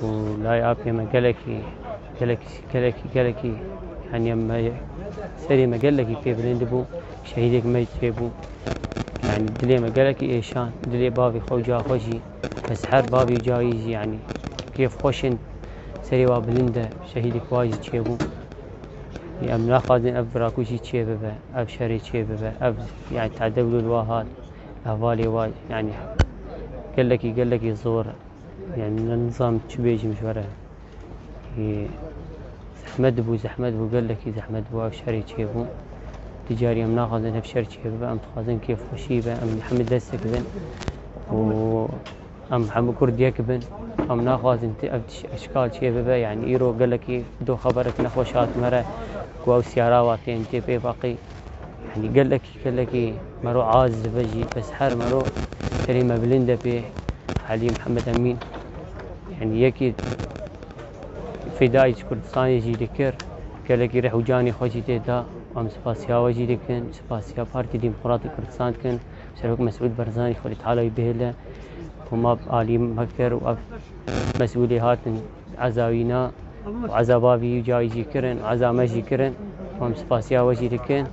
ولا يابي ما قالكي يعني يما سري ما قالكي كيف بلندبو شهيدك ما يتبو يعني دلي ما قالكي إيشان دلي بابي خوجا خوشي بس حر بابي جايجي يعني كيف خوشن سري وابلنده شهيدك واجد تشيبو يعني لا خادن أب راكوشي تشيبه أب شري تشيبه أب يعني تعدلوا الواهات أهوالي واجد يعني قالكي زور يعني النظام تشبيج مشوره زحمد بو قالكي زحمد بو أب شري تشيبو تجاري أم ناخذ نفشر تشيبه أم تخازن كيف خوشيبه أم محمد دستك بن و أم محمد كرديك بن أم ناخذ أشكال تشيبه يعني إيرو قالكي دو خبرك نخوشات مرة قواو سيارة واتين تيبي باقي يعني قالكي مرو عاز بجي بس حر مرو كريمة بلنده بيه علي محمد أمين يعني يكي فدايج كردستان يجي ذكر قالكي رح وجاني خوشي تيدا أم سپاسیا وجی دکن سپاسیا پارتی ديمقراطي كردستان كن سروك مسعود برزاني خلي تعالى يبهله وما علي مكر وأب مسؤولي هاتن عزاوينا وعزا بابي جاي جي كرن وعزا مجي كرن وأم سپاسیا وجی دکن